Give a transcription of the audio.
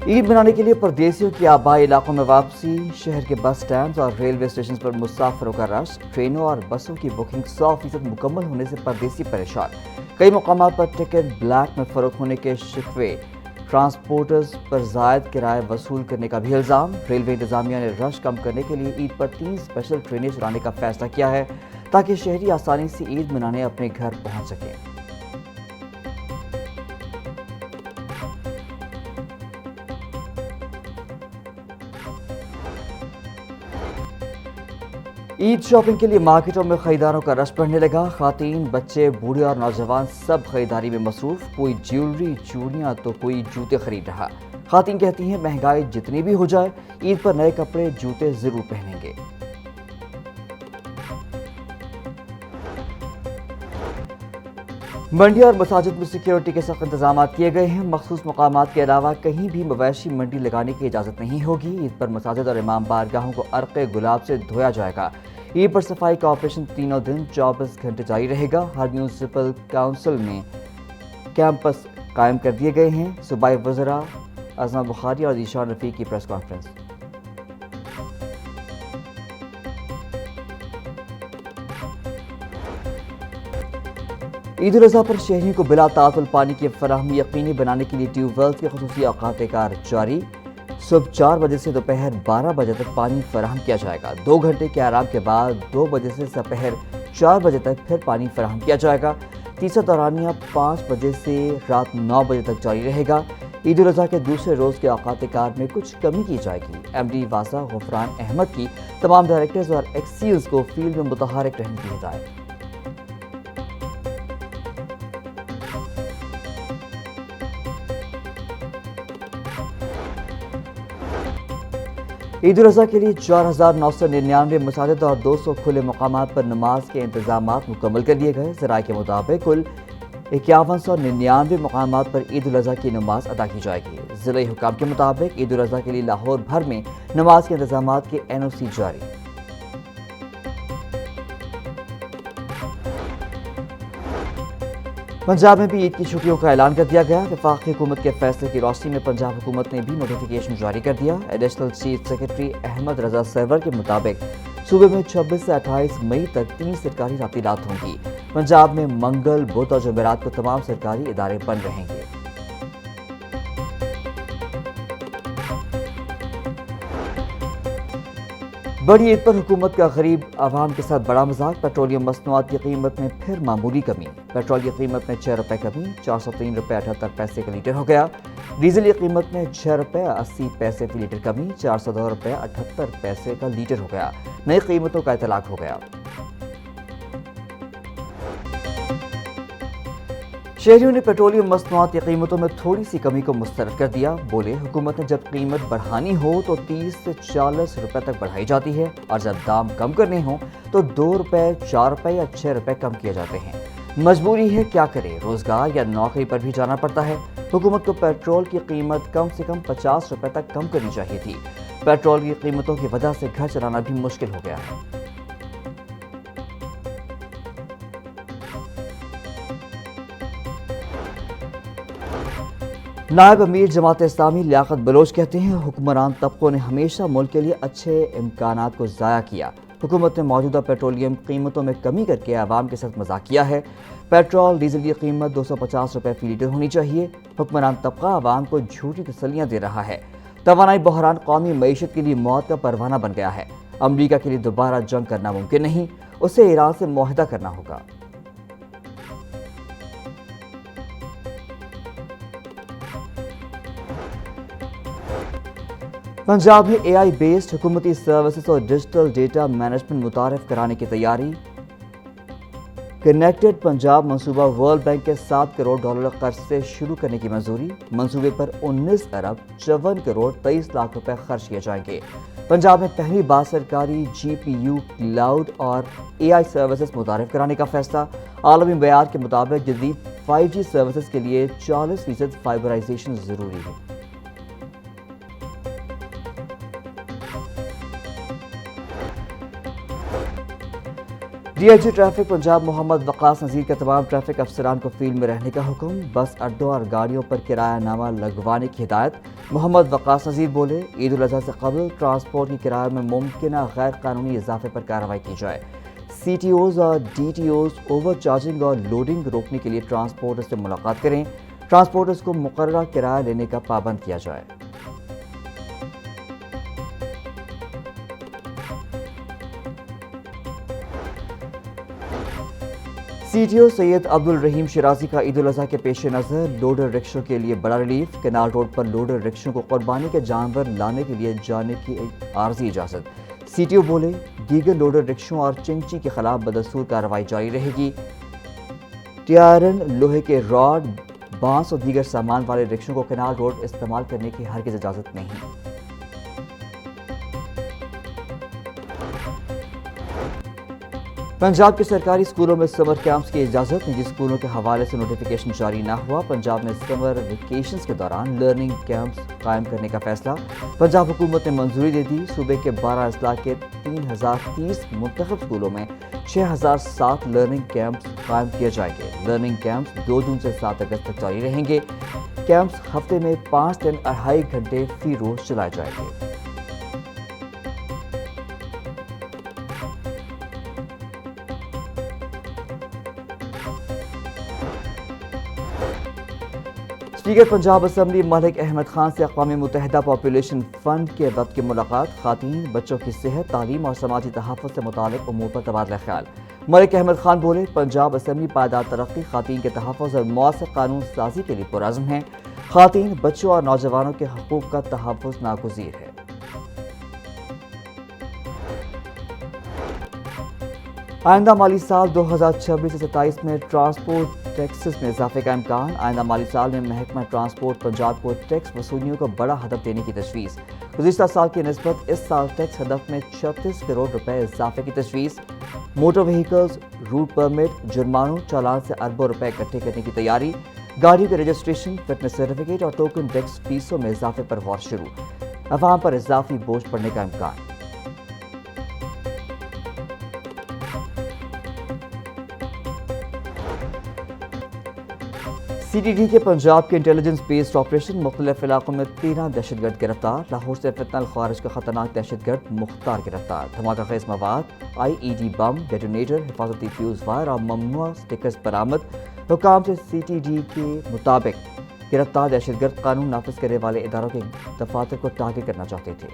عید منانے کے لیے پردیسیوں کی آبائی علاقوں میں واپسی، شہر کے بس سٹینڈز اور ریلوے اسٹیشن پر مسافروں کا رش، ٹرینوں اور بسوں کی بکنگ 100% مکمل ہونے سے پردیسی پریشان۔ کئی مقامات پر ٹکٹ بلیک میں فروخت ہونے کے شکوے، ٹرانسپورٹرز پر زائد کرایہ وصول کرنے کا بھی الزام۔ ریلوے انتظامیہ نے رش کم کرنے کے لیے عید پر 3 اسپیشل ٹرینیں چلانے کا فیصلہ کیا ہے تاکہ شہری آسانی سے عید منانے اپنے گھر پہنچ سکیں۔ عید شاپنگ کے لیے مارکیٹوں میں خریداروں کا رش بڑھنے لگا۔ خواتین، بچے، بوڑھے اور نوجوان سب خریداری میں مصروف۔ کوئی جیولری، چوڑیاں تو کوئی جوتے خرید رہا۔ خواتین کہتی ہیں مہنگائی جتنی بھی ہو جائے عید پر نئے کپڑے، جوتے ضرور پہنیں گے۔ منڈی اور مساجد میں سیکیورٹی کے سخت انتظامات کیے گئے ہیں۔ مخصوص مقامات کے علاوہ کہیں بھی مویشی منڈی لگانے کی اجازت نہیں ہوگی۔ عید پر مساجد اور امام بارگاہوں کو عرق گلاب سے دھویا جائے گا۔ عید پر صفائی کا آپریشن تینوں دن 24 گھنٹے جاری رہے گا۔ ہر میونسپل کونسل میں کیمپس قائم کر دیے گئے ہیں۔ صوبائی وزراء عظمہ بخاری اور ذیشان رفیق کی پریس کانفرنس۔ عید الاضحیٰ پر شہریوں کو بلا تعطل پانی کی فراہمی یقینی بنانے کے لیے ٹیوب ویلز کے خصوصی اوقات کار جاری۔ صبح 4 بجے سے دوپہر 12 بجے تک پانی فراہم کیا جائے گا۔ 2 گھنٹے کے آرام کے بعد 2 بجے سے دوپہر 4 بجے تک پھر پانی فراہم کیا جائے گا۔ تیسرا دورانیہ 5 بجے سے رات 9 بجے تک جاری رہے گا۔ عید الاضحیٰ کے دوسرے روز کے اوقات کار میں کچھ کمی کی جائے گی۔ ایم ڈی واسا غفران احمد کی تمام ڈائریکٹرز اور ایکسیلز کو فیلڈ میں متحرک رہنے کی ہدایت۔ عید الاضحیٰ کے لیے 4999 مساجد اور 200 کھلے مقامات پر نماز کے انتظامات مکمل کر لیے گئے۔ ذرائع کے مطابق کل 5199 مقامات پر عید الاضحیٰ کی نماز ادا کی جائے گی۔ ضلعی حکام کے مطابق عید الاضحیٰ کے لیے لاہور بھر میں نماز کے انتظامات کے NOC جاری۔ پنجاب میں بھی عید کی چھٹیوں کا اعلان کر دیا گیا۔ وفاقی حکومت کے فیصلے کی روشنی میں پنجاب حکومت نے بھی نوٹیفیکیشن جاری کر دیا۔ Additional chief secretary Ahmad Raza سرور کے مطابق صوبے میں 26 سے 28 مئی تک 3 سرکاری تعطیلات ہوں گی۔ پنجاب میں منگل، بدھ اور جمعرات کو تمام سرکاری ادارے بند رہیں گے۔ بڑی عید پر حکومت کا غریب عوام کے ساتھ بڑا مذاق۔ پیٹرولیم مصنوعات کی قیمت میں پھر معمولی کمی۔ پیٹرول کی قیمت میں 6 روپے کمی، 403 روپے 78 پیسے کا لیٹر ہو گیا۔ ڈیزل کی قیمت میں 6 روپے 80 پیسے فی لیٹر کمی، 402 روپے 78 پیسے کا لیٹر ہو گیا۔ نئی قیمتوں کا اطلاق ہو گیا۔ شہریوں نے پیٹرولیم مصنوعات کی قیمتوں میں تھوڑی سی کمی کو مسترد کر دیا۔ بولے حکومت نے جب قیمت بڑھانی ہو تو 30 سے 40 روپے تک بڑھائی جاتی ہے اور جب دام کم کرنے ہوں تو 2 روپے 4 روپے یا 6 روپے کم کیے جاتے ہیں۔ مجبوری ہے، کیا کرے، روزگار یا نوکری پر بھی جانا پڑتا ہے۔ حکومت کو پیٹرول کی قیمت کم سے کم 50 روپے تک کم کرنی چاہیے تھی۔ پیٹرول کی قیمتوں کی وجہ سے گھر چلانا بھی مشکل ہو گیا ہے۔ نائب امیر جماعت اسلامی لیاقت بلوچ کہتے ہیں حکمران طبقوں نے ہمیشہ ملک کے لیے اچھے امکانات کو ضائع کیا۔ حکومت نے موجودہ پیٹرولیم قیمتوں میں کمی کر کے عوام کے ساتھ مذاق کیا ہے۔ پیٹرول ڈیزل کی قیمت 250 روپے فی لیٹر ہونی چاہیے۔ حکمران طبقہ عوام کو جھوٹی تسلیاں دے رہا ہے۔ توانائی بحران قومی معیشت کے لیے موت کا پروانہ بن گیا ہے۔ امریکہ کے لیے دوبارہ جنگ کرنا ممکن نہیں، اسے ایران سے معاہدہ کرنا ہوگا۔ پنجاب میں AI بیسڈ حکومتی سروسز اور ڈیجیٹل ڈیٹا مینجمنٹ متعارف کرانے کی تیاری۔ کنیکٹڈ پنجاب منصوبہ ورلڈ بینک کے 7 کروڑ ڈالر قرض سے شروع کرنے کی منظوری۔ منصوبے پر 19 ارب 54 کروڑ 23 لاکھ روپے خرچ کیے جائیں گے۔ پنجاب میں پہلی بار سرکاری GPU کلاؤڈ اور AI سروسز متعارف کرانے کا فیصلہ۔ عالمی معیار کے مطابق جدید 5G سروسز کے لیے 40% فائبرائزیشن ضروری ہے۔ D I G traffic Punjab Muhammad Waqas Nazir کا تمام ٹریفک افسران کو فیلڈ میں رہنے کا حکم، بس اڈوں اور گاڑیوں پر کرایہ نامہ لگوانے کی ہدایت۔ محمد وقاص نذیر بولے، عید الاضحیٰ سے قبل ٹرانسپورٹ کی کرایہ میں ممکنہ غیر قانونی اضافے پر کارروائی کی جائے۔ سی ٹی اوز اور D T Os over charging اور لوڈنگ روکنے کے لیے ٹرانسپورٹرز سے ملاقات کریں، ٹرانسپورٹرز کو مقررہ کرایہ لینے کا پابند کیا جائے۔ سی ٹی او سید عبدالرحیم شیرازی کا عید الاضحیٰ کے پیش نظر لوڈر رکشوں کے لیے بڑا ریلیف، کینال روڈ پر لوڈر رکشوں کو قربانی کے جانور لانے کے لیے جانے کی عارضی اجازت۔ سی ٹی او بولے، دیگر لوڈر رکشوں اور چنچی کے خلاف بدستور کارروائی جاری رہے گی۔ ٹیارن، لوہے کے راڈ، بانس اور دیگر سامان والے رکشوں کو کینال روڈ استعمال کرنے کی ہرگز اجازت نہیں۔ پنجاب کے سرکاری اسکولوں میں سمر کیمپس کی اجازت، نجی اسکولوں کے حوالے سے نوٹیفیکیشن جاری نہ ہوا۔ پنجاب میں سمر ویکیشنز کے دوران لرننگ کیمپس قائم کرنے کا فیصلہ، پنجاب حکومت نے منظوری دے دی۔ صوبے کے 12 اضلاع کے 3030 منتخب اسکولوں میں 6007 لرننگ کیمپس قائم کیے جائیں گے۔ لرننگ کیمپس 2 جون سے 7 اگست تک جاری رہیں گے۔ کیمپس ہفتے میں 5 دن 2.5 گھنٹے فی روز چلائے جائیں گے۔ اسپیکر پنجاب اسمبلی ملک احمد خان سے اقوام متحدہ پاپولیشن فنڈ کے وقت کی ملاقات، خواتین، بچوں کی صحت، تعلیم اور سماجی تحفظ سے متعلق امور پر تبادلہ خیال۔ ملک احمد خان بولے، پنجاب اسمبلی پائیدار ترقی، خواتین کے تحفظ اور مؤثر قانون سازی کے لیے پرعزم ہے۔ خواتین، بچوں اور نوجوانوں کے حقوق کا تحفظ ناگزیر ہے۔ آئندہ مالی سال 2026 سے 27 میں ٹرانسپورٹ ٹیکسز میں اضافے کا امکان۔ آئندہ مالی سال میں محکمہ ٹرانسپورٹ پنجاب کو ٹیکس وصولیوں کو بڑا ہدف دینے کی تجویز۔ گزشتہ سال کی نسبت اس سال ٹیکس ہدف میں 36 کروڑ روپے اضافے کی تجویز۔ موٹر وہیکلز، روٹ پرمٹ، جرمانوں، چالان سے اربوں روپے اکٹھے کرنے کی تیاری۔ گاڑیوں کے رجسٹریشن، فٹنس سرٹیفکیٹ اور ٹوکن ٹیکس فیسوں میں اضافے پر غور شروع۔ عوام پر اضافی بوجھ پڑنے کا امکان۔ سی ٹی ڈی کے پنجاب کے انٹیلیجنس بیسڈ آپریشن، مختلف علاقوں میں 13 دہشت گرد گرفتار۔ لاہور سے فتنہ الخوارج کا خطرناک دہشت گرد مختار گرفتار۔ دھماکہ خیز مواد، آئی ای ڈی بم، ڈیٹونیٹر، حفاظتی فیوز وائر اور ممنوعہ سٹکرز برآمد۔ حکام سے سی ٹی ڈی کے مطابق گرفتار دہشت گرد قانون نافذ کرنے والے اداروں کے دفاتر کو ٹارگٹ کرنا چاہتے تھے۔